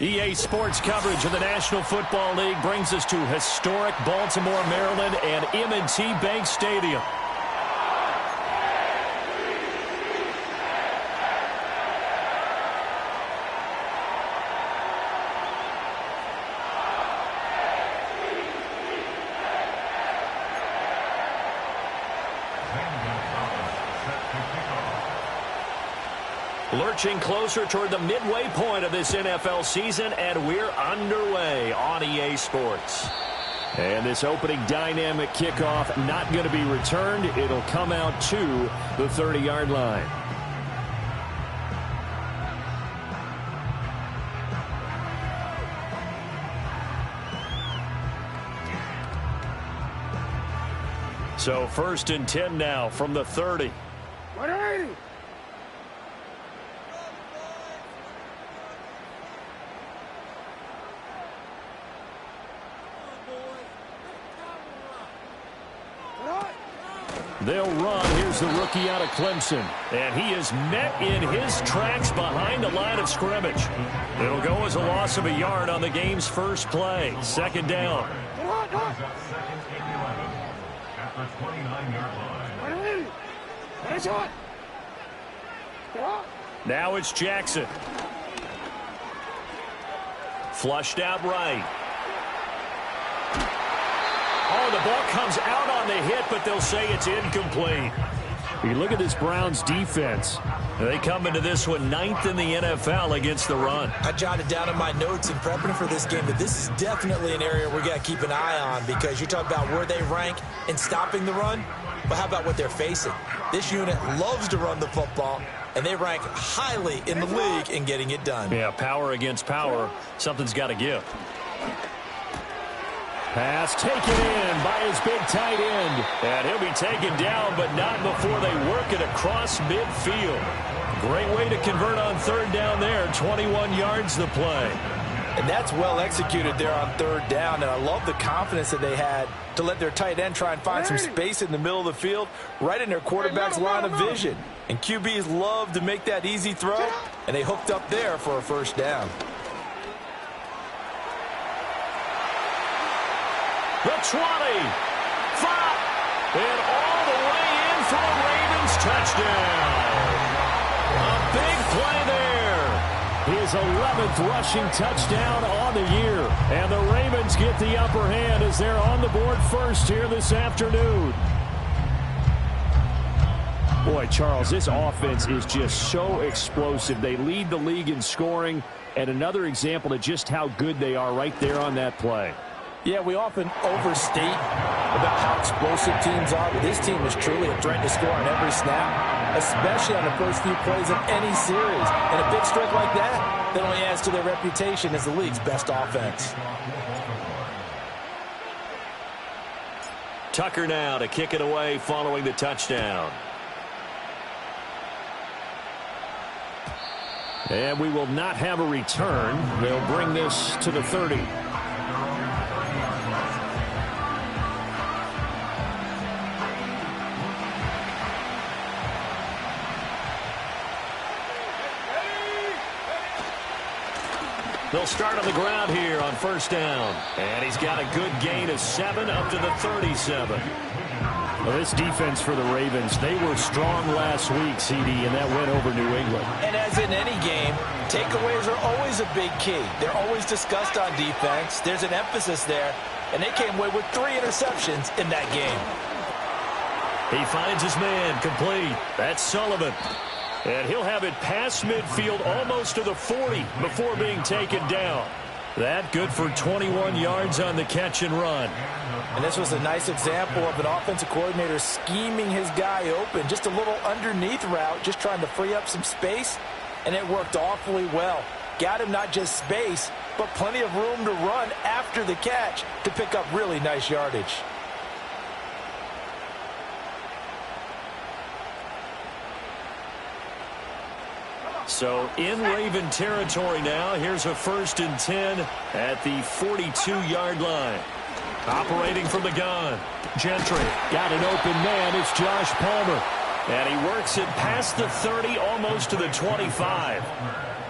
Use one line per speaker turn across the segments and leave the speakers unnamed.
EA Sports coverage of the National Football League brings us to historic Baltimore, Maryland, and M&T Bank Stadium. Lurching closer toward the midway point of this NFL season, and we're underway on EA Sports. And this opening dynamic kickoff not going to be returned. It'll come out to the 30-yard line. So 1st and 10 now from the 30.
Ready?
They'll run. Here's the rookie out of Clemson. And he is met in his tracks behind the line of scrimmage. It'll go as a loss of a yard on the game's first play. 2nd down. Now it's Jackson. Flushed out right. Oh, the ball comes out on the hit, but they'll say it's incomplete. You look at this Browns defense. They come into this one 9th in the NFL against the run.
I jotted down in my notes in prepping for this game that this is definitely an area we got to keep an eye on, because you're talking about where they rank in stopping the run. But how about what they're facing? This unit loves to run the football, and they rank highly in the league in getting it done.
Yeah, power against power. Something's got to give. Pass taken in by his big tight end. And he'll be taken down, but not before they work it across midfield. Great way to convert on 3rd down there. 21 yards the play.
And that's well executed there on 3rd down. And I love the confidence that they had to let their tight end try and find some space in the middle of the field, right in their quarterback's line of vision. And QBs love to make that easy throw, and they hooked up there for a 1st down.
The 20, 5, and all the way in for a Ravens touchdown. A big play there. His 11th rushing touchdown on the year. And the Ravens get the upper hand as they're on the board first here this afternoon. Boy, Charles, this offense is just so explosive. They lead the league in scoring, and another example of just how good they are right there on that play.
Yeah, we often overstate about how explosive teams are, but this team is truly a threat to score on every snap, especially on the first few plays of any series. And a big streak like that only adds to their reputation as the league's best offense.
Tucker now to kick it away following the touchdown. And we will not have a return. They'll bring this to the 30. They'll start on the ground here on 1st down. And he's got a good gain of 7 up to the 37. Well, this defense for the Ravens, they were strong last week, CD, and that went over New England.
And as in any game, takeaways are always a big key. They're always discussed on defense. There's an emphasis there, and they came away with 3 interceptions in that game.
He finds his man complete. That's Sullivan. And he'll have it past midfield almost to the 40 before being taken down. That good for 21 yards on the catch and run.
And this was a nice example of an offensive coordinator scheming his guy open. Just a little underneath route, just trying to free up some space. And it worked awfully well. Got him not just space, but plenty of room to run after the catch to pick up really nice yardage.
So in Raven territory now. Here's a 1st and 10 at the 42-yard line. Operating from the gun. Gentry got an open man. It's Josh Palmer. And he works it past the 30, almost to the 25.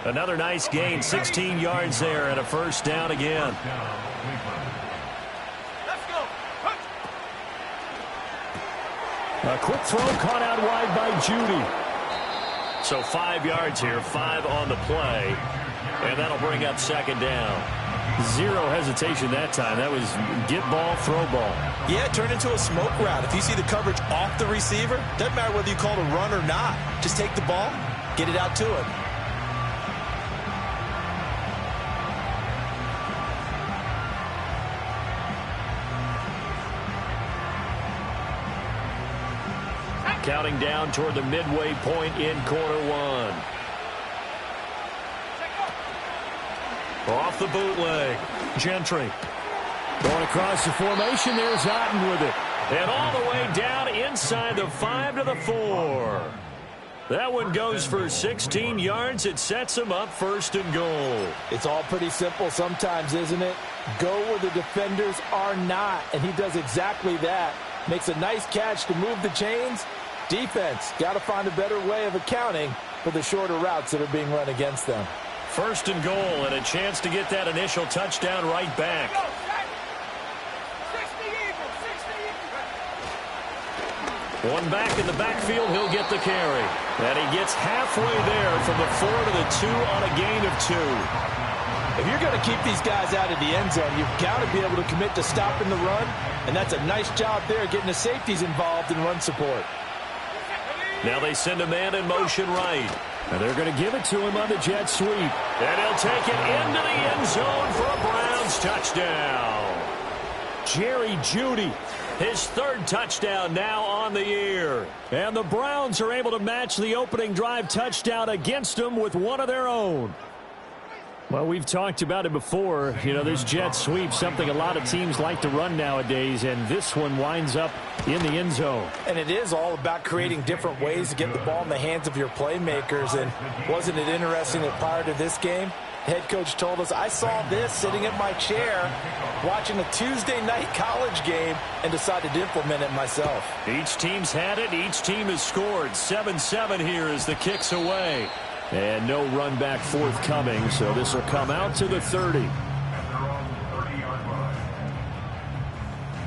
Another nice gain, 16 yards there, and a first down again. A quick throw caught out wide by Judy. So 5 yards here, 5 on the play. And that'll bring up second down. Zero hesitation that time. That was get ball, throw ball.
Yeah, it turned into a smoke route. If you see the coverage off the receiver, doesn't matter whether you call it a run or not. Just take the ball, get it out to him.
Counting down toward the midway point in quarter one. Off the bootleg. Gentry. Going across the formation. There's Otten with it. And all the way down inside the 5 to the 4. That one goes for 16 yards. It sets him up first and goal.
It's all pretty simple sometimes, isn't it? Go where the defenders are not. And he does exactly that. Makes a nice catch to move the chains. Defense, got to find a better way of accounting for the shorter routes that are being run against them.
First and goal, and a chance to get that initial touchdown right back. One back in the backfield, he'll get the carry. And he gets halfway there from the 4 to the 2 on a gain of 2.
If you're going to keep these guys out of the end zone, you've got to be able to commit to stopping the run, and that's a nice job there getting the safeties involved in run support.
Now they send a man in motion right. And they're going to give it to him on the jet sweep. And he'll take it into the end zone for a Browns touchdown. Jerry Jeudy, his third touchdown now on the year. And the Browns are able to match the opening drive touchdown against them with one of their own. Well, we've talked about it before. You know, this jet sweep, something a lot of teams like to run nowadays, and this one winds up in the end zone.
And it is all about creating different ways to get the ball in the hands of your playmakers. And wasn't it interesting that prior to this game, head coach told us, I saw this sitting in my chair watching a Tuesday night college game and decided to implement it myself.
Each team's had it. Each team has scored. 7-7 here as the kick's away. And no run back forthcoming, so this will come out to the 30.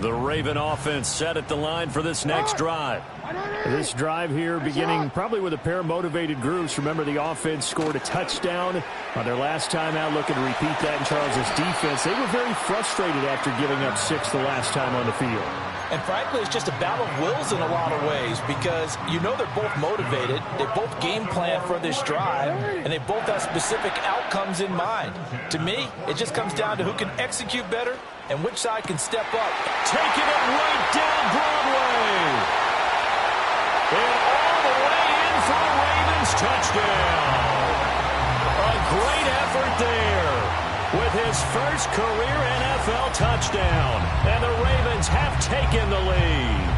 The Raven offense set at the line for this next drive. This drive here beginning probably with a pair of motivated groups. Remember, the offense scored a touchdown on their last time out, looking to repeat that in Charles' defense. They were very frustrated after giving up 6 the last time on the field.
And frankly, it's just a battle of wills in a lot of ways because you know they're both motivated, they both game plan for this drive, and they both have specific outcomes in mind. To me, it just comes down to who can execute better and which side can step up.
Taking it right down Broadway. And all the way in for the Ravens touchdown. A great effort there with his first career NFL touchdown. And the Ravens have taken the lead.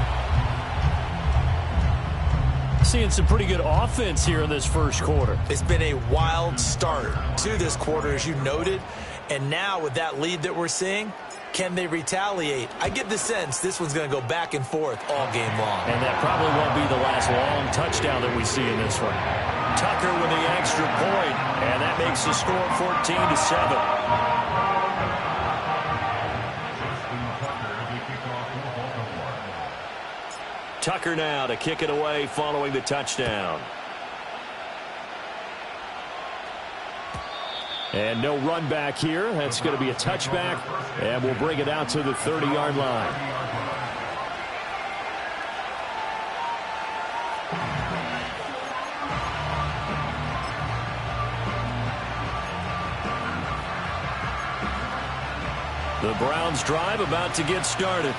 Seeing some pretty good offense here in this first quarter.
It's been a wild start to this quarter, as you noted. And now with that lead that we're seeing, can they retaliate? I get the sense this one's going to go back and forth all game long.
And that probably won't be the last long touchdown that we see in this one. Tucker with the extra point, and that makes the score 14-7. Tucker now to kick it away following the touchdown. And no run back here. That's going to be a touchback, and we'll bring it out to the 30-yard line. The Browns drive about to get started.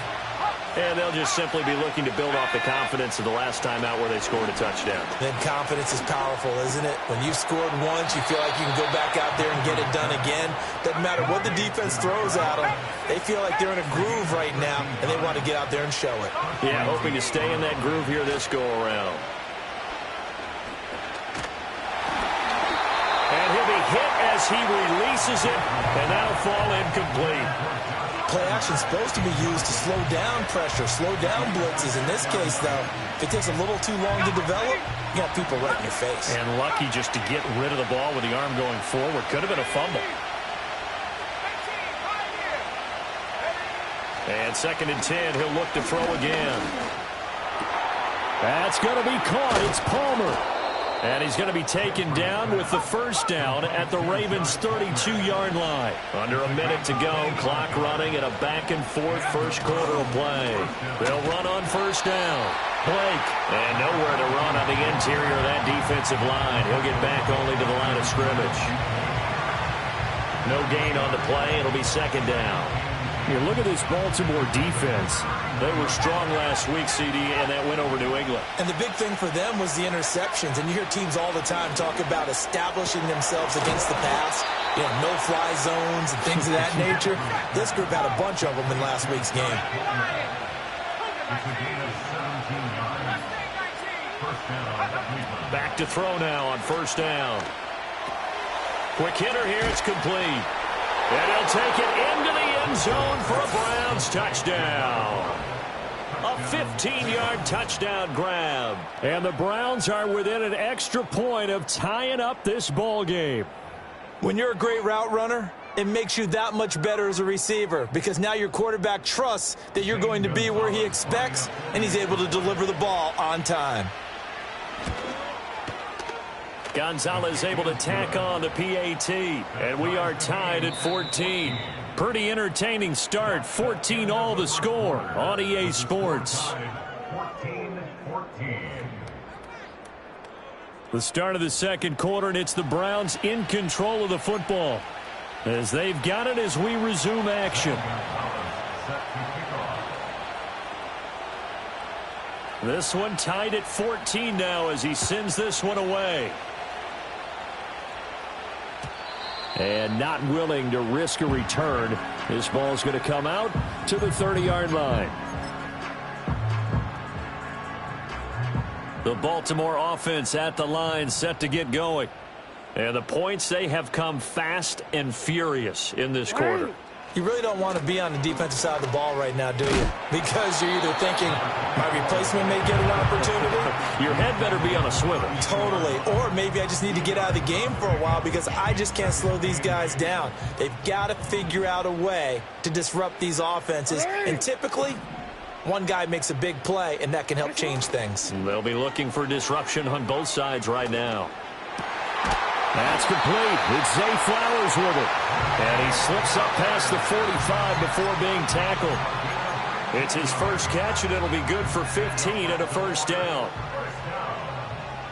And they'll just simply be looking to build off the confidence of the last time out where they scored a touchdown.
Then confidence is powerful, isn't it? When you've scored once, you feel like you can go back out there and get it done again. Doesn't matter what the defense throws at them. They feel like they're in a groove right now, and they want to get out there and show it.
Yeah, hoping to stay in that groove here this go-around. And he'll be hit as he releases it, and that'll fall incomplete.
Play action is supposed to be used to slow down pressure, slow down blitzes. In this case, though, if it takes a little too long to develop, you got people right in your face.
And lucky just to get rid of the ball with the arm going forward. Could have been a fumble. And 2nd and 10, he'll look to throw again. That's going to be caught. It's Palmer. And he's going to be taken down with the first down at the Ravens' 32-yard line. Under a minute to go, clock running and a back-and-forth first quarter of play. They'll run on first down. Blake, and nowhere to run on the interior of that defensive line. He'll get back only to the line of scrimmage. No gain on the play. It'll be 2nd down. You look at this Baltimore defense. They were strong last week, CD, and that went over New England.
And the big thing for them was the interceptions. And you hear teams all the time talk about establishing themselves against the pass. You know, no-fly zones and things of that nature. This group had a bunch of them in last week's game.
Back to throw now on first down. Quick hitter here. It's complete. And he'll take it into the end zone for a Browns touchdown. A 15-yard touchdown grab. And the Browns are within an extra point of tying up this ball game.
When you're a great route runner, it makes you that much better as a receiver because now your quarterback trusts that you're going to be where he expects, and he's able to deliver the ball on time.
Gonzalez able to tack on the PAT, and we are tied at 14. Pretty entertaining start. 14 all the score on EA Sports. The start of the second quarter, and it's the Browns in control of the football as they've got it as we resume action. This one tied at 14 now as he sends this one away. And not willing to risk a return. This ball's going to come out to the 30-yard line. The Baltimore offense at the line set to get going. And the points, they have come fast and furious in this quarter.
You really don't want to be on the defensive side of the ball right now, do you? Because you're either thinking, my replacement may get an opportunity.
Your head better be on a swivel.
Totally. Or maybe I just need to get out of the game for a while because I just can't slow these guys down. They've got to figure out a way to disrupt these offenses. And typically, one guy makes a big play, and that can help change things.
They'll be looking for disruption on both sides right now. That's complete. It's Zay Flowers with it. And he slips up past the 45 before being tackled. It's his first catch, and it'll be good for 15 and a first down.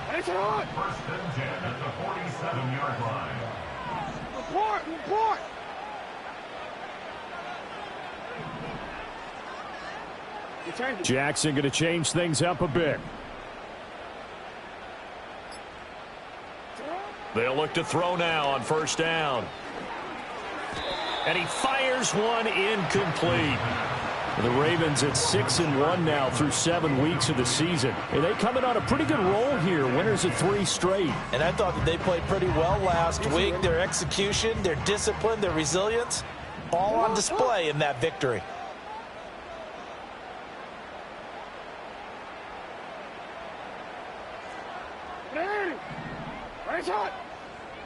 First and 10 at the 47-yard line. Report!
Jackson going to change things up a bit. They'll look to throw now on first down. And he fires one incomplete. The Ravens at 6-1 now through 7 weeks of the season. And they coming on a pretty good roll here. Winners of 3 straight.
And I thought that they played pretty well last week. Their execution, their discipline, their resilience, all on display in that victory.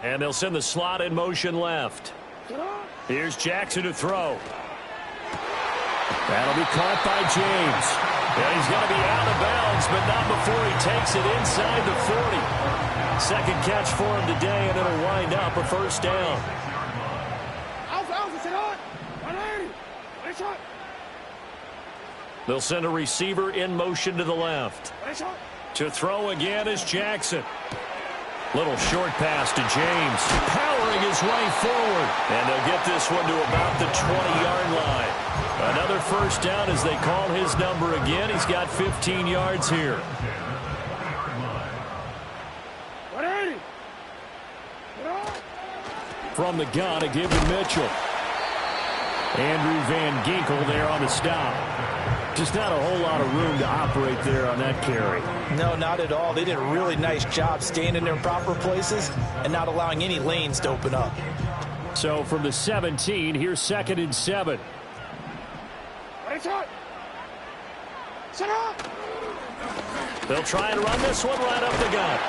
And they'll send the slot in motion left. Here's Jackson to throw. That'll be caught by James. And he's going to be out of bounds, but not before he takes it inside the 40. Second catch for him today, and it'll wind up a first down. They'll send a receiver in motion to the left. To throw again is Jackson. Little short pass to James, powering his way forward. And they'll get this one to about the 20-yard line. Another first down as they call his number again. He's got 15 yards here. From the gun, a give to Mitchell. Andrew Van Ginkel there on the stop. Just not a whole lot of room to operate there on that carry.
No, not at all. They did a really nice job staying in their proper places and not allowing any lanes to open up.
So from the 17, here's 2nd and 7. They'll try and run this one right up the gut.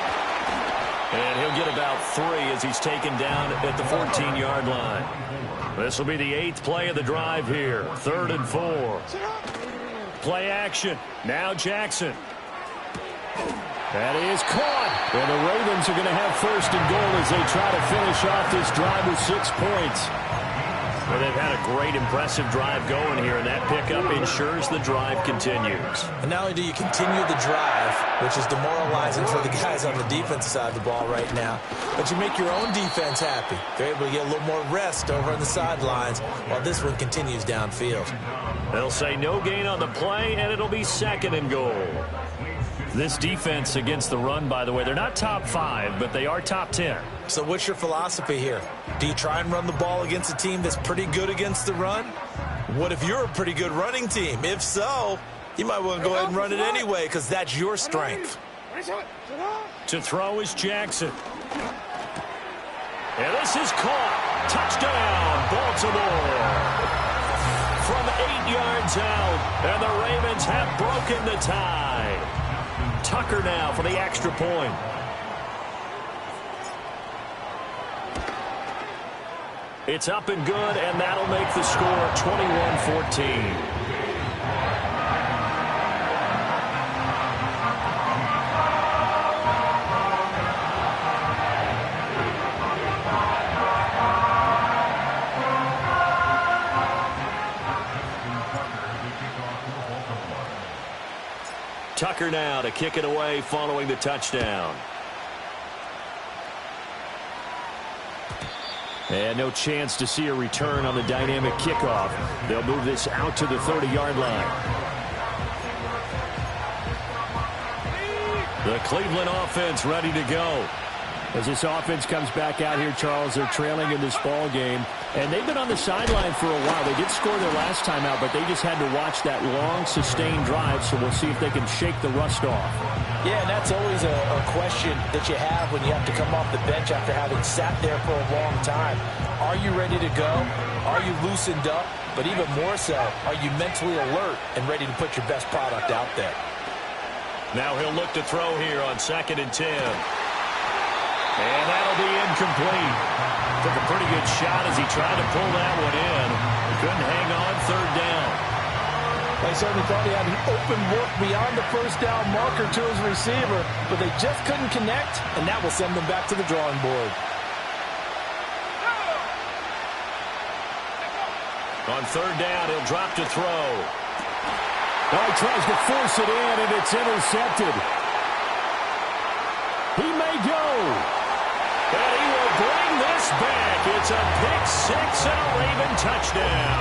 And he'll get about 3 as he's taken down at the 14-yard line. This will be the 8th play of the drive here. 3rd and 4. Play action. Now Jackson. That is caught. And the Ravens are going to have 1st and goal as they try to finish off this drive with 6 points. Well, they've had a great, impressive drive going here, and that pickup ensures the drive continues.
And not only do you continue the drive, which is demoralizing for the guys on the defensive side of the ball right now, but you make your own defense happy. They're able to get a little more rest over on the sidelines while this one continues downfield.
They'll say no gain on the play, and it'll be 2nd and goal. This defense against the run, by the way, they're not top 5, but they are top 10.
So what's your philosophy here? Do you try and run the ball against a team that's pretty good against the run? What if you're a pretty good running team? If so, you might want to go ahead and run it anyway because that's your strength.
To throw is Jackson. And this is caught. Touchdown, Baltimore. From 8 yards out, and the Ravens have broken the tie. Tucker now for the extra point. It's up and good, and that'll make the score 21-14. Tucker now to kick it away following the touchdown. And no chance to see a return on the dynamic kickoff. They'll move this out to the 30-yard line. The Cleveland offense ready to go. As this offense comes back out here, Charles, they're trailing in this ball game. And they've been on the sideline for a while. They did score their last time out, but they just had to watch that long, sustained drive, so we'll see if they can shake the rust off.
Yeah, and that's always a question that you have when you have to come off the bench after having sat there for a long time. Are you ready to go? Are you loosened up? But even more so, are you mentally alert and ready to put your best product out there?
Now he'll look to throw here on 2nd and 10. And that'll be incomplete. Took a pretty good shot as he tried to pull that one in. Couldn't hang on 3rd down.
They certainly thought he had an open look beyond the 1st down marker to his receiver, but they just couldn't connect, and that will send them back to the drawing board.
On 3rd down, he'll drop to throw. Oh, he tries to force it in, and it's intercepted. He may go. And he will bring this back. It's a pick-6 and a Raven touchdown.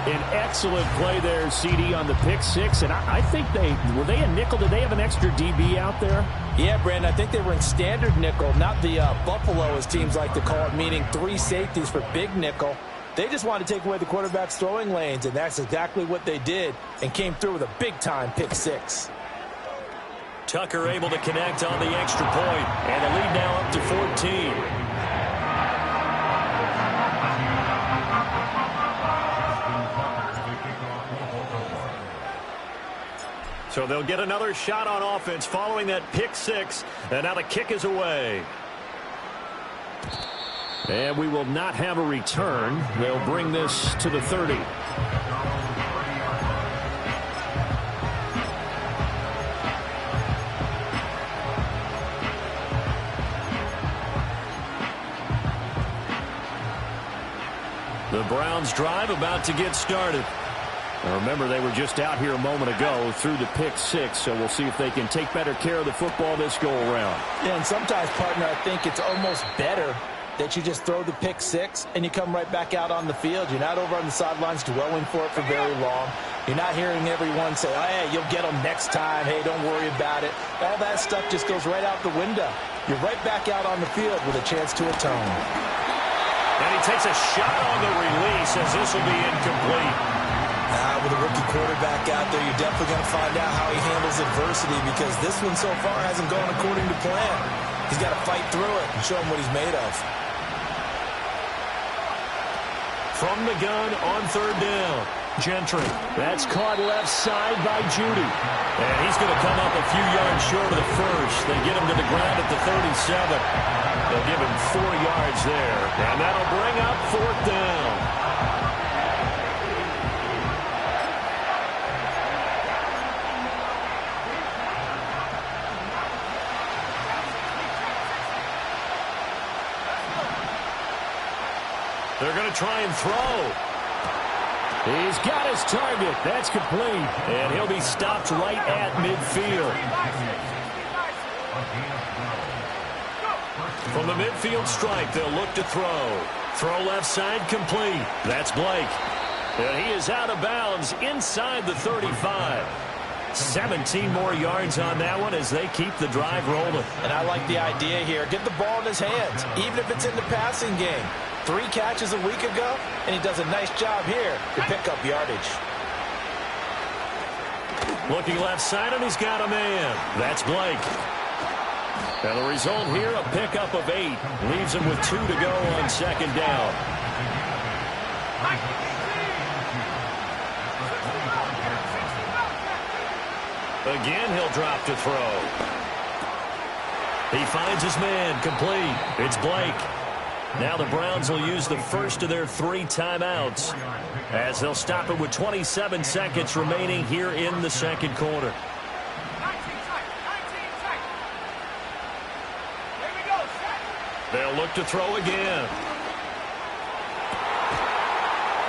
An excellent play there, CD, on the pick-6. And I think were they a nickel? Did they have an extra DB out there?
Yeah, Brandon, I think they were in standard nickel, not the Buffalo, as teams like to call it, meaning 3 safeties for big nickel. They just wanted to take away the quarterback's throwing lanes, and that's exactly what they did and came through with a big-time pick-6.
Tucker able to connect on the extra point, and the lead now up to 14. So they'll get another shot on offense following that pick-6, and now the kick is away. And we will not have a return. They'll bring this to the 30. The Browns drive about to get started. Now remember, they were just out here a moment ago through the pick-6, so we'll see if they can take better care of the football this go-around.
Yeah, and sometimes, partner, I think it's almost better that you just throw the pick-6 and you come right back out on the field. You're not over on the sidelines dwelling for it for very long. You're not hearing everyone say, oh, hey, you'll get them next time. Hey, don't worry about it. All that stuff just goes right out the window. You're right back out on the field with a chance to atone.
And he takes a shot on the release as this will be incomplete.
With a rookie quarterback out there, you're definitely going to find out how he handles adversity because this one so far hasn't gone according to plan. He's got to fight through it and show him what he's made of.
From the gun on third down. Gentry. That's caught left side by Judy. And he's going to come up a few yards short of the first. They get him to the ground at the 37. They'll give him 4 yards there. And that'll bring up fourth down. They're going to try and throw. He's got his target. That's complete. And he'll be stopped right at midfield. From the midfield stripe, they'll look to throw. Throw left side complete. That's Blake. And he is out of bounds inside the 35. 17 more yards on that one as they keep the drive rolling.
And I like the idea here. Get the ball in his hands, even if it's in the passing game. 3 catches a week ago, and he does a nice job here to pick up yardage.
Looking left side, and he's got a man. That's Blake. And the result here, a pickup of 8. Leaves him with 2 to go on second down. Again, he'll drop to throw. He finds his man, complete. It's Blake. Now the Browns will use the first of their 3 timeouts as they'll stop it with 27 seconds remaining here in the second quarter. They'll look to throw again.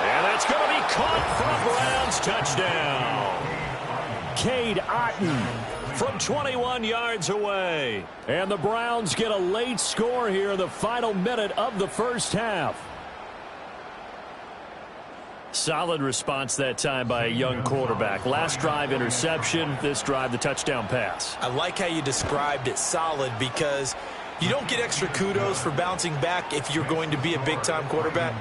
And that's going to be caught for a Browns touchdown. Cade Otton from 21 yards away. And the Browns get a late score here in the final minute of the first half. Solid response that time by a young quarterback. Last drive interception, this drive the touchdown pass.
I like how you described it, solid, because you don't get extra kudos for bouncing back if you're going to be a big-time quarterback.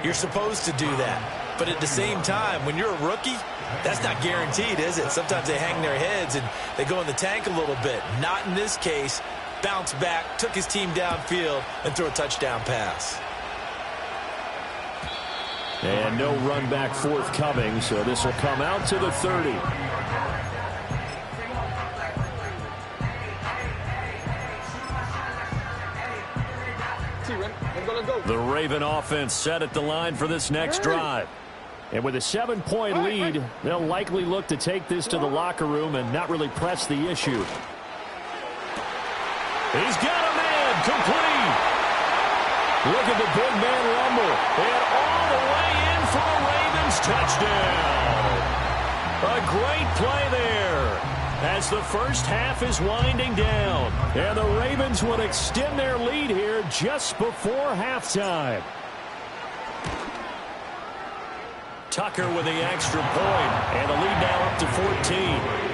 You're supposed to do that. But at the same time, when you're a rookie, that's not guaranteed, is it? Sometimes they hang their heads and they go in the tank a little bit. Not in this case. Bounced back, took his team downfield, and threw a touchdown pass.
And no run back forthcoming, so this will come out to the 30. The Raven offense set at the line for this next drive. And with a 7-point lead, they'll likely look to take this to the locker room and not really press the issue. He's got a man, complete. Look at the big man rumble. And all the way in for a Ravens touchdown. A great play there as the first half is winding down. And the Ravens would extend their lead here just before halftime. Tucker with the extra point, and the lead now up to 14.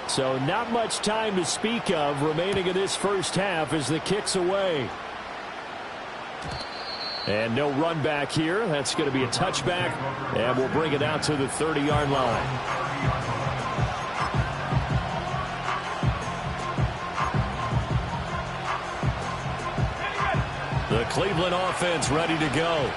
So not much time to speak of remaining in this first half as the kick's away. And no run back here. That's going to be a touchback, and we'll bring it out to the 30-yard line. The Cleveland offense ready to go.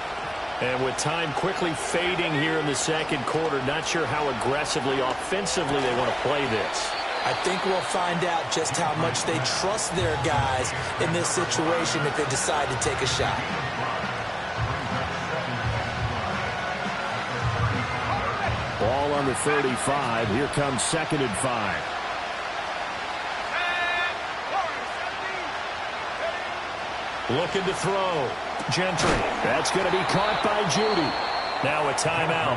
And with time quickly fading here in the second quarter, not sure how aggressively, offensively they want to play this.
I think we'll find out just how much they trust their guys in this situation if they decide to take a shot.
Ball on the 35. Here comes 2nd and 5. Looking to throw. Gentry. That's going to be caught by Judy. Now a timeout.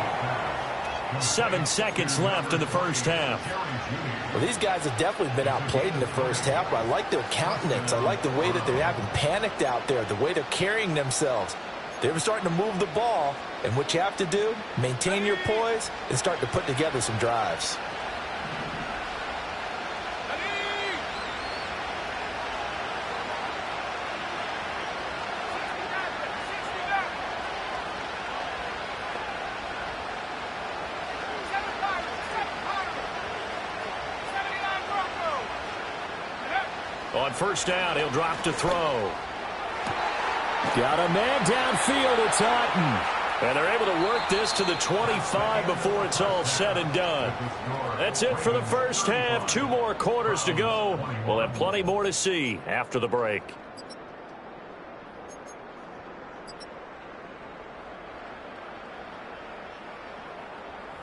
7 seconds left in the first half.
Well, these guys have definitely been outplayed in the first half, but I like their countenance. I like the way that they haven't panicked out there, the way they're carrying themselves. They're starting to move the ball, and what you have to do, maintain your poise and start to put together some drives.
On first down, he'll drop to throw. Got a man downfield. It's Otten. And they're able to work this to the 25 before it's all said and done. That's it for the first half. 2 more quarters to go. We'll have plenty more to see after the break.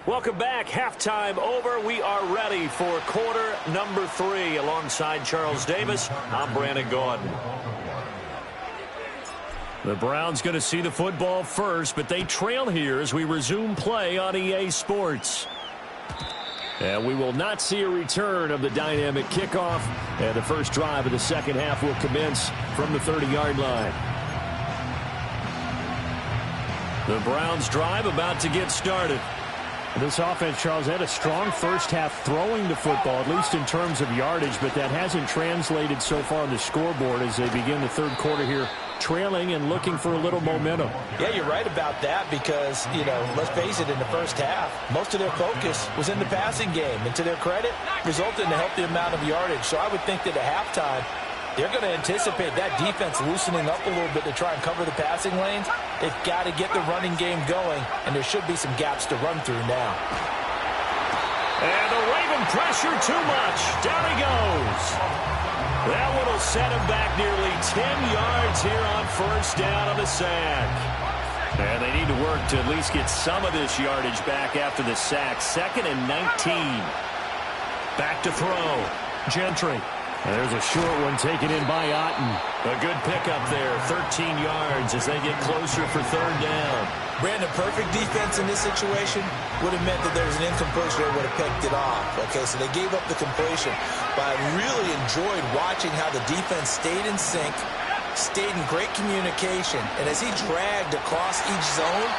Welcome back. Halftime over. We are ready for quarter number 3. Alongside Charles Davis, I'm Brandon Gaudin. The Browns going to see the football first, but they trail here as we resume play on EA Sports. And we will not see a return of the dynamic kickoff. And the first drive of the second half will commence from the 30-yard line. The Browns drive about to get started.
This offense, Charles, had a strong first half throwing the football, at least in terms of yardage, but that hasn't translated so far on the scoreboard as they begin the third quarter here, trailing and looking for a little momentum.
Yeah, you're right about that because, let's face it, in the first half, most of their focus was in the passing game. And to their credit, resulted in a healthy amount of yardage. So I would think that at halftime, they're going to anticipate that defense loosening up a little bit to try and cover the passing lanes. They've got to get the running game going, and there should be some gaps to run through now.
And the Raven pressure too much. Down he goes. That one will set him back nearly 10 yards here on first down on the sack. And they need to work to at least get some of this yardage back after the sack. 2nd and 19. Back to throw. Gentry.
And there's a short one taken in by Otten.
A good pickup there. 13 yards as they get closer for third down.
Brandon, perfect defense in this situation would have meant that there was an incompletion that would have picked it off. Okay, so they gave up the completion. But I really enjoyed watching how the defense stayed in sync, stayed in great communication. And as he dragged across each zone,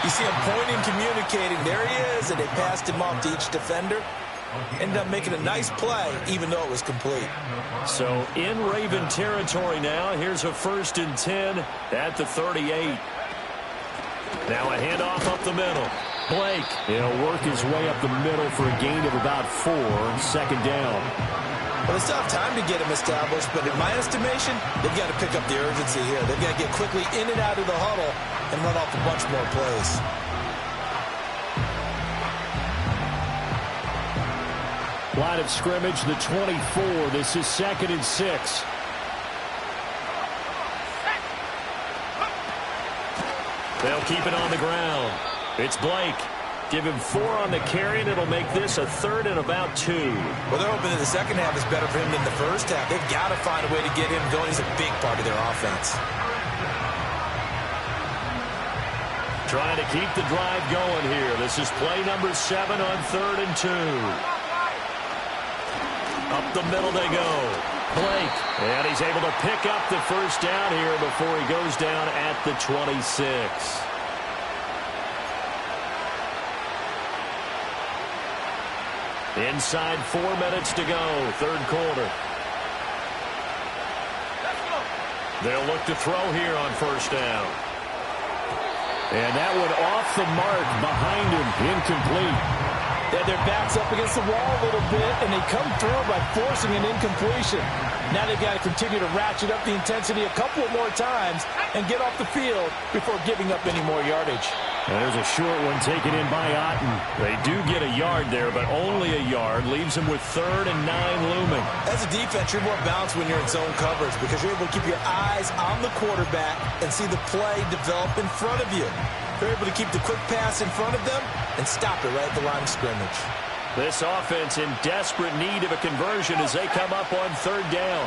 you see him pointing, communicating. There he is, and they passed him off to each defender. Ended up making a nice play, even though it was complete.
So in Raven territory now. Here's a 1st and 10 at the 38. Now a handoff up the middle. Blake.
He'll work his way up the middle for a gain of about 4. 2nd down.
Well, they still have time to get him established, but in my estimation, they've got to pick up the urgency here. They've got to get quickly in and out of the huddle and run off a bunch more plays.
Line of scrimmage, the 24. This is 2nd and 6.
They'll keep it on the ground. It's Blake. Give him 4 on the carry, and it'll make this a 3rd and about 2.
Well, they're hoping that the second half is better for him than the first half. They've got to find a way to get him going. He's a big part of their offense.
Trying to keep the drive going here. This is play number 7 on 3rd and 2. Up the middle they go. Blake. And he's able to pick up the first down here before he goes down at the 26. Inside 4 minutes to go. Third quarter. They'll look to throw here on first down.
And that one off the mark behind him. Incomplete.
They had their backs up against the wall a little bit, and they come through by forcing an incompletion. Now they've got to continue to ratchet up the intensity a couple of more times and get off the field before giving up any more yardage.
And there's a short one taken in by Otten.
They do get a yard there, but only a yard. Leaves them with 3rd and 9 looming.
As a defense, you're more balanced when you're in zone coverage because you're able to keep your eyes on the quarterback and see the play develop in front of you. They're able to keep the quick pass in front of them and stop it right at the line of scrimmage.
This offense in desperate need of a conversion as they come up on 3rd down.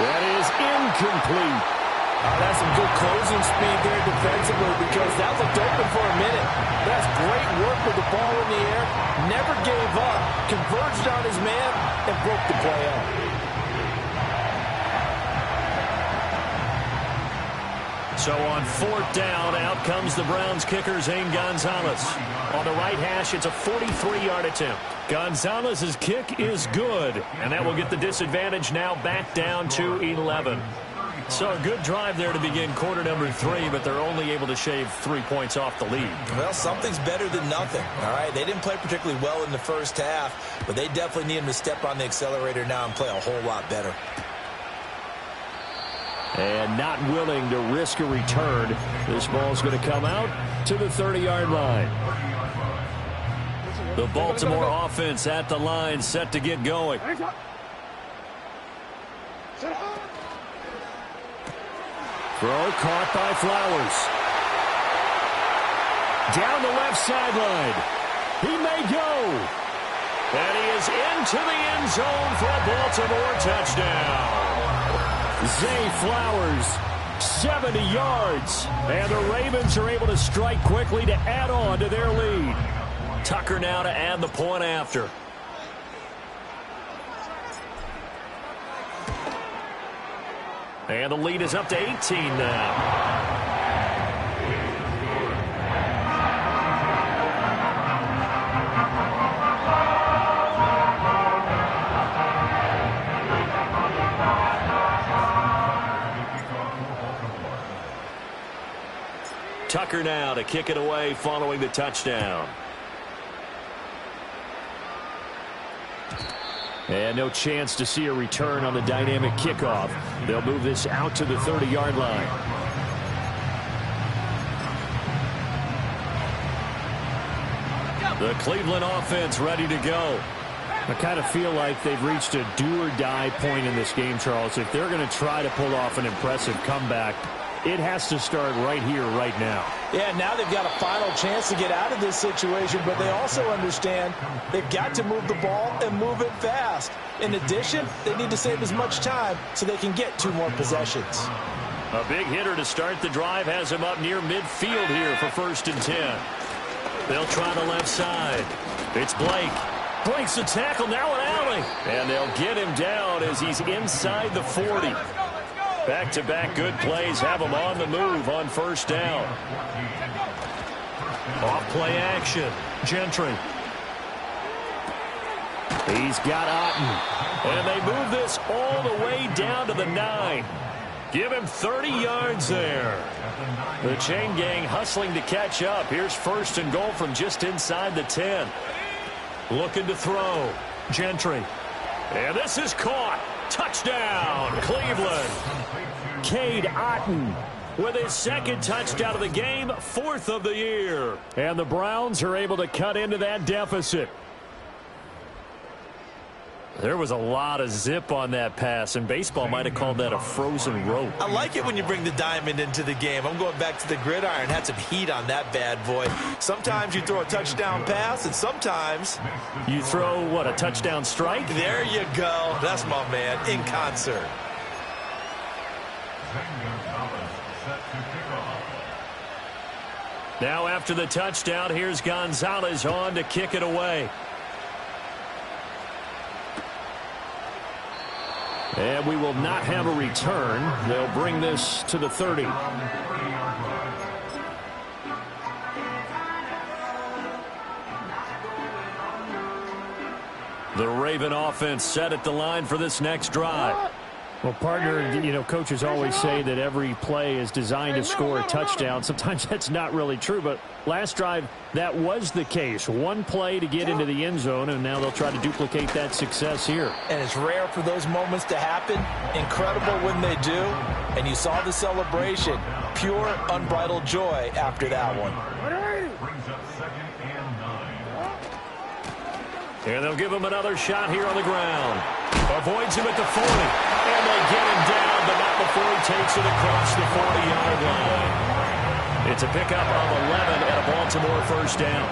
That is incomplete.
That's some good closing speed there defensively because that looked open for a minute. That's great work with the ball in the air. Never gave up. Converged on his man and broke the play up.
So on 4th down, out comes the Browns kicker, Zane Gonzalez. On the right hash, it's a 43-yard attempt. Gonzalez's kick is good, and that will get the disadvantage now back down to 11.
So a good drive there to begin quarter number 3, but they're only able to shave 3 points off the lead.
Well, something's better than nothing, all right? They didn't play particularly well in the first half, but they definitely need them to step on the accelerator now and play a whole lot better.
And not willing to risk a return. This ball's going to come out to the 30-yard line. The Baltimore offense at the line, set to get going. Throw caught by Flowers. Down the left sideline. He may go. And he is into the end zone for a Baltimore touchdown. Zay Flowers, 70 yards. And the Ravens are able to strike quickly to add on to their lead. Tucker now to add the point after. And the lead is up to 18 now. Tucker now to kick it away following the touchdown. And no chance to see a return on the dynamic kickoff. They'll move this out to the 30-yard line. The Cleveland offense ready to go. I kind of feel like they've reached a do-or-die point in this game, Charles. If they're going to try to pull off an impressive comeback, it has to start right here, right now.
Yeah, now they've got a final chance to get out of this situation, but they also understand they've got to move the ball and move it fast. In addition, they need to save as much time so they can get 2 more possessions.
A big hitter to start the drive has him up near midfield here for 1st and 10. They'll try the left side. It's Blake. Breaks the tackle, now an alley. And they'll get him down as he's inside the 40. Back-to-back good plays have him on the move on 1st down. Off play action. Gentry. He's got Otten. And they move this all the way down to the 9. Give him 30 yards there. The chain gang hustling to catch up. Here's 1st and goal from just inside the 10. Looking to throw. Gentry. And this is caught. Touchdown, Cleveland. Cade Otten with his 2nd touchdown of the game, 4th of the year. And the Browns are able to cut into that deficit. There was a lot of zip on that pass, and baseball might have called that a frozen rope.
I like it when you bring the diamond into the game. I'm going back to the gridiron. Had some heat on that bad boy. Sometimes you throw a touchdown pass, and sometimes
you throw, what, a touchdown strike?
There you go. That's my man, in concert.
Now after the touchdown, here's Gonzalez on to kick it away. And we will not have a return. They'll bring this to the 30. The Raven offense set at the line for this next drive. Well, partner, you know, coaches always say that every play is designed to score a touchdown. Sometimes that's not really true, but last drive, that was the case. 1 play to get into the end zone, and now they'll try to duplicate that success here.
And it's rare for those moments to happen. Incredible when they do. And you saw the celebration. Pure, unbridled joy after that one.
And they'll give him another shot here on the ground. Avoids him at the 40. And they get him down, but not before he takes it across the 40-yard line. It's a pickup of 11 and a Baltimore 1st down.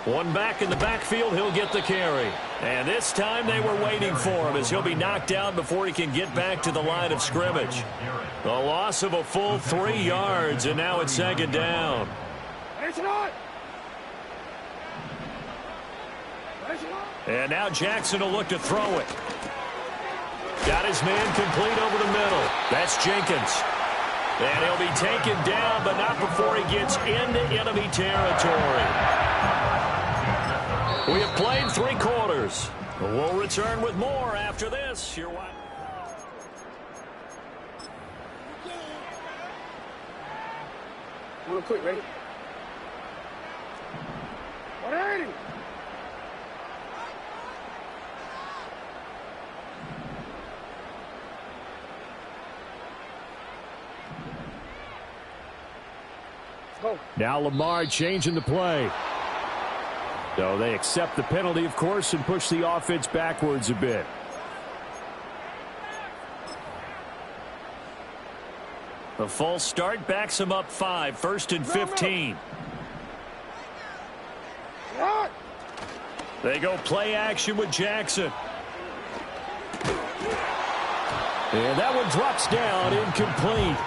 One back in the backfield, he'll get the carry. And this time they were waiting for him as he'll be knocked down before he can get back to the line of scrimmage. The loss of a full 3 yards, and now it's 2nd down. And now Jackson will look to throw it. Got his man complete over the middle. That's Jenkins. And he'll be taken down, but not before he gets into enemy territory. We have played 3 quarters.
scores. We'll return with more after this. You're watching.
Real quick, ready? 180. Go.
Now Lamar changing the play. So they accept the penalty, of course, and push the offense backwards a bit.
The false start backs him up 5, 1st and 15.
What?
They go play action with Jackson.
And that one drops down, incomplete.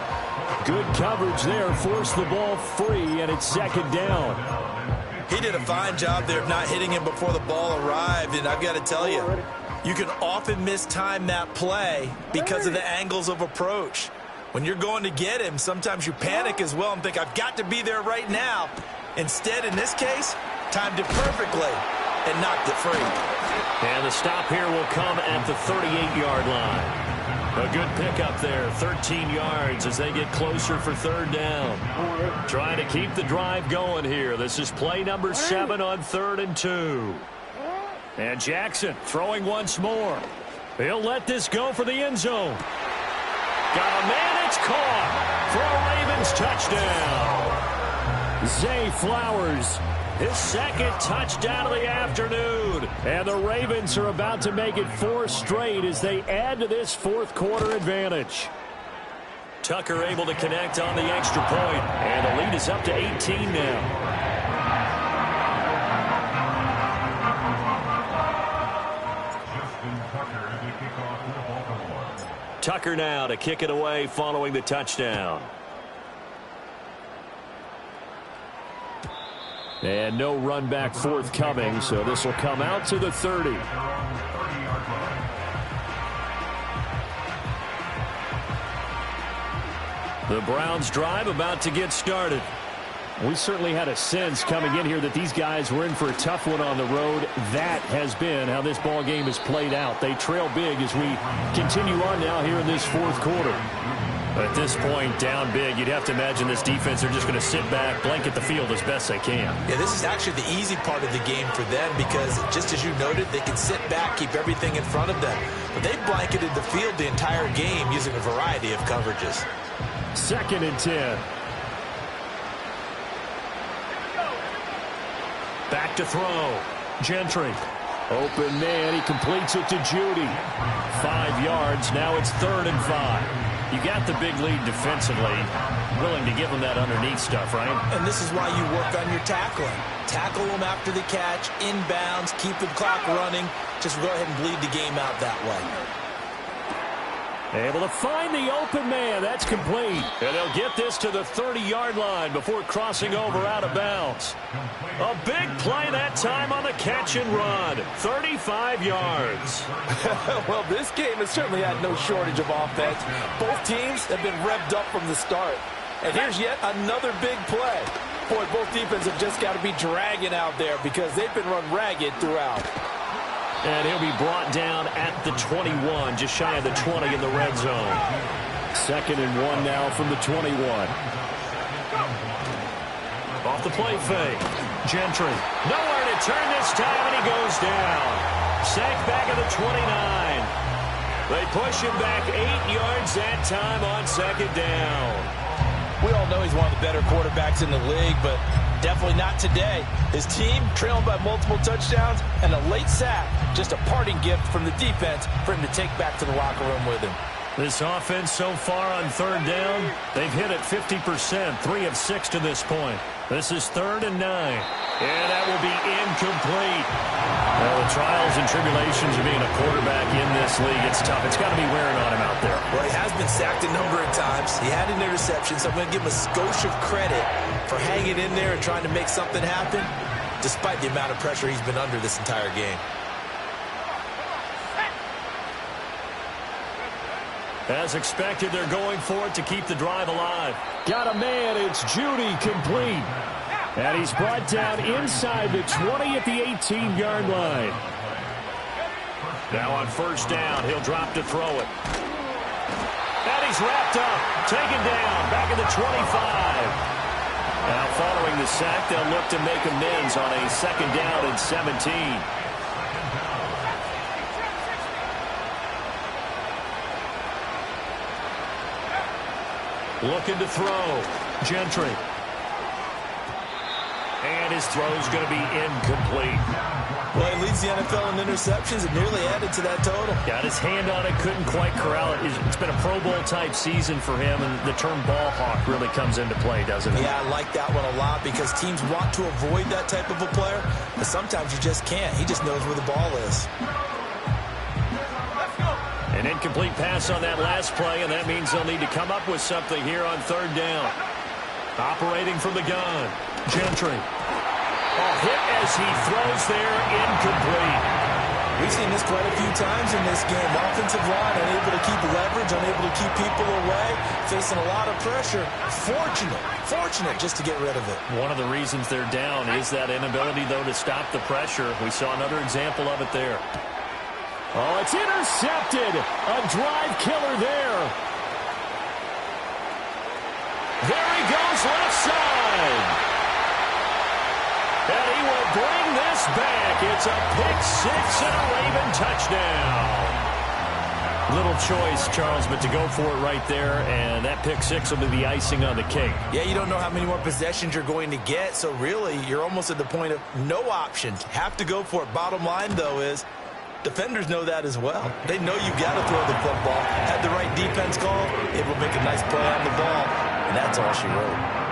Good coverage there, forced the ball free, and it's 2nd down.
He did a fine job there of not hitting him before the ball arrived, and I've got to tell you, you can often mistime that play because of the angles of approach. When you're going to get him, sometimes you panic as well and think, I've got to be there right now. Instead, in this case, timed it perfectly and knocked it free.
And the stop here will come at the 38-yard line. A good pickup there, 13 yards as they get closer for 3rd down. Trying to keep the drive going here. This is play number 7 on 3rd and 2. And Jackson throwing once more. He'll let this go for the end zone. Got a man, it's caught for a Ravens touchdown. Zay Flowers, his 2nd touchdown of the afternoon. And the Ravens are about to make it 4 straight as they add to this 4th quarter advantage. Tucker able to connect on the extra point, and the lead is up to 18 now. Tucker now to kick it away following the touchdown.
And no run back forthcoming, so this will come out to the 30.
The Browns drive about to get started.
We certainly had a sense coming in here that these guys were in for a tough one on the road. That has been how this ball game has played out. They trail big as we continue on now here in this 4th quarter.
At this point, down big, you'd have to imagine this defense are just going to sit back, blanket the field as best they can.
Yeah, this is actually the easy part of the game for them because, just as you noted, they can sit back, keep everything in front of them. But they blanketed the field the entire game using a variety of coverages.
2nd and 10.
Back to throw. Gentry.
Open man, he completes it to Judy. 5 yards, now it's 3rd and 5.
You got the big lead defensively, willing to give them that underneath stuff, right?
And this is why you work on your tackling. Tackle them after the catch, inbounds, keep the clock running. Just go ahead and bleed the game out that way.
Able to find the open man. That's complete. And they'll get this to the 30-yard line before crossing over out of bounds. A big play that time on the catch and run. 35 yards.
Well, this game has certainly had no shortage of offense. Both teams have been revved up from the start. And here's yet another big play. Boy, both defenses have just got to be dragging out there because they've been run ragged throughout.
And he'll be brought down at the 21, just shy of the 20 in the red zone.
2nd and 1 now from the 21.
Off the play fake. Gentry. Nowhere to turn this time, and he goes down. Sacked back at the 29. They push him back 8 yards that time on 2nd down.
We all know he's one of the better quarterbacks in the league, but definitely not today. His team trailing by multiple touchdowns and a late sack. Just a parting gift from the defense for him to take back to the locker room with him.
This offense so far on 3rd down, they've hit it 50%, 3 of 6 to this point. This is 3rd and 9. And that will be incomplete. Well, the trials and tribulations of being a quarterback in this league, it's tough. It's got to be wearing on him out there.
Well, he has been sacked a number of times. He had an interception, so I'm going to give him a skosh of credit for hanging in there and trying to make something happen, despite the amount of pressure he's been under this entire game.
As expected, they're going for it to keep the drive alive.
Got a man, it's Judy, complete. And he's brought down inside the 20 at the 18-yard line.
Now on first down, he'll drop to throw it. And he's wrapped up, taken down, back at the 25. Now following the sack, they'll look to make amends on a second down and 17. Looking to throw. Gentry. And his throw's going to be incomplete.
Well, he leads the NFL in interceptions and nearly added to that total.
Got his hand on it, couldn't quite corral it. It's been a Pro Bowl-type season for him, and the term ball hawk really comes into play, doesn't it?
Yeah, I like that one a lot because teams want to avoid that type of a player, but sometimes you just can't. He just knows where the ball is.
An incomplete pass on that last play, and that means they'll need to come up with something here on third down. Operating from the gun, Gentry. Hit as he throws there, incomplete.
We've seen this quite a few times in this game. Offensive line unable to keep leverage, unable to keep people away, facing a lot of pressure. Fortunate just to get rid of it.
One of the reasons they're down is that inability, though, to stop the pressure. We saw another example of it there.
Oh, it's intercepted. A drive killer there. There he goes, left side. And he will bring this back. It's a pick-6 and a Raven touchdown. Little choice, Charles, but to go for it right there, and that pick-6 will be the icing on the cake.
Yeah, you don't know how many more possessions you're going to get, so really you're almost at the point of no options. Have to go for it. Bottom line, though, is defenders know that as well. They know you got to throw the football. Had the right defense call, it will make a nice play on the ball, and that's all she wrote.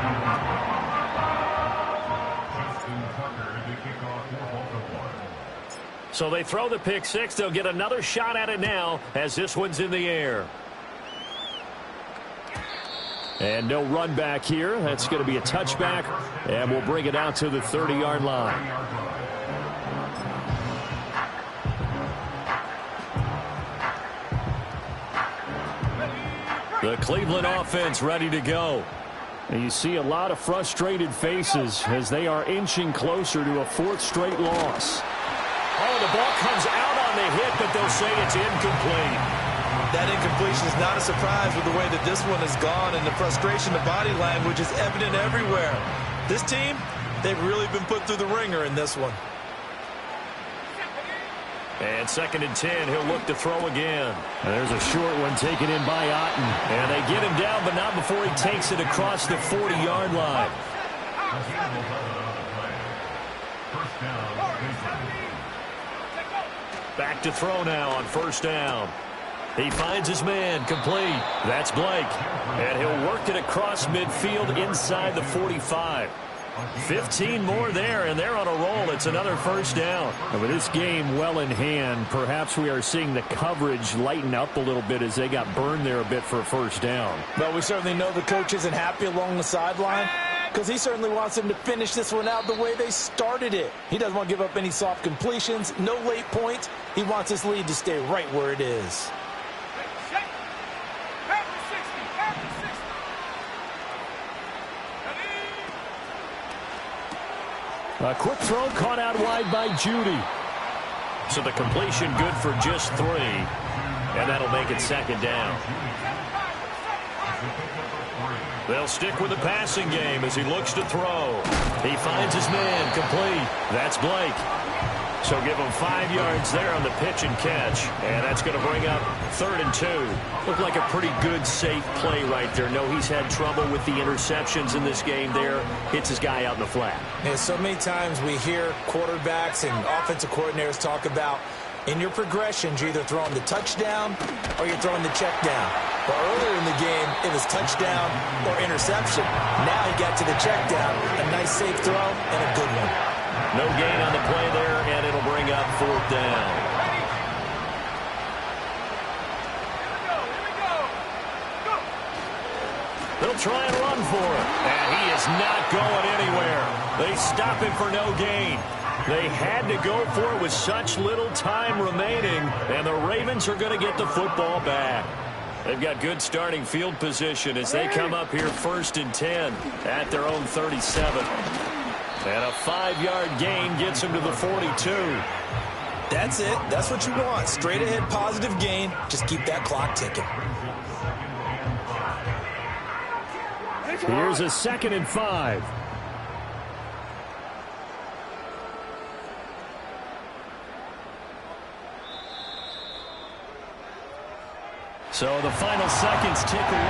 So they throw the pick-6. They'll get another shot at it now as this one's in the air. And no run back here. That's going to be a touchback, and we'll bring it out to the 30-yard line. The Cleveland offense ready to go. And you see a lot of frustrated faces as they are inching closer to a fourth straight loss. Oh, the ball comes out on the hit, but they'll say it's incomplete.
That incompletion is not a surprise with the way that this one has gone, and the frustration, the body language is evident everywhere. This team, they've really been put through the ringer in this one.
And 2nd and 10, he'll look to throw again.
And there's a short one taken in by Otten.
And they get him down, but not before he takes it across the 40-yard line. Back to throw now on first down. He finds his man, complete. That's Blake. And he'll work it across midfield inside the 45. 15 more there, and they're on a roll. It's another first down.
And with this game well in hand, perhaps we are seeing the coverage lighten up a little bit as they got burned there a bit for a first down.
But we certainly know the coach isn't happy along the sideline because he certainly wants them to finish this one out the way they started it. He doesn't want to give up any soft completions, no late points. He wants his lead to stay right where it is.
A quick throw caught out wide by Judy. So the completion good for just 3. And that'll make it 2nd down. They'll stick with the passing game as he looks to throw. He finds his man, complete. That's Blake. So give him 5 yards there on the pitch and catch. And that's going to bring up 3rd and 2. Looked like a pretty good, safe play right there. No, he's had trouble with the interceptions in this game there. Hits his guy out in the flat.
Yeah, so many times we hear quarterbacks and offensive coordinators talk about in your progressions, you're either throwing the touchdown or you're throwing the check down. But earlier in the game, it was touchdown or interception. Now he got to the check down. A nice, safe throw and a good one.
No gain on the play there, and it'll bring up 4th down. They'll try and run for it, and he is not going anywhere. They stop him for no gain. They had to go for it with such little time remaining, and the Ravens are going to get the football back. They've got good starting field position as they come up here 1st and 10 at their own 37. And a 5-yard gain gets him to the 42.
That's it. That's what you want. Straight ahead positive gain. Just keep that clock ticking.
Here's a 2nd and 5. So the final seconds tick away.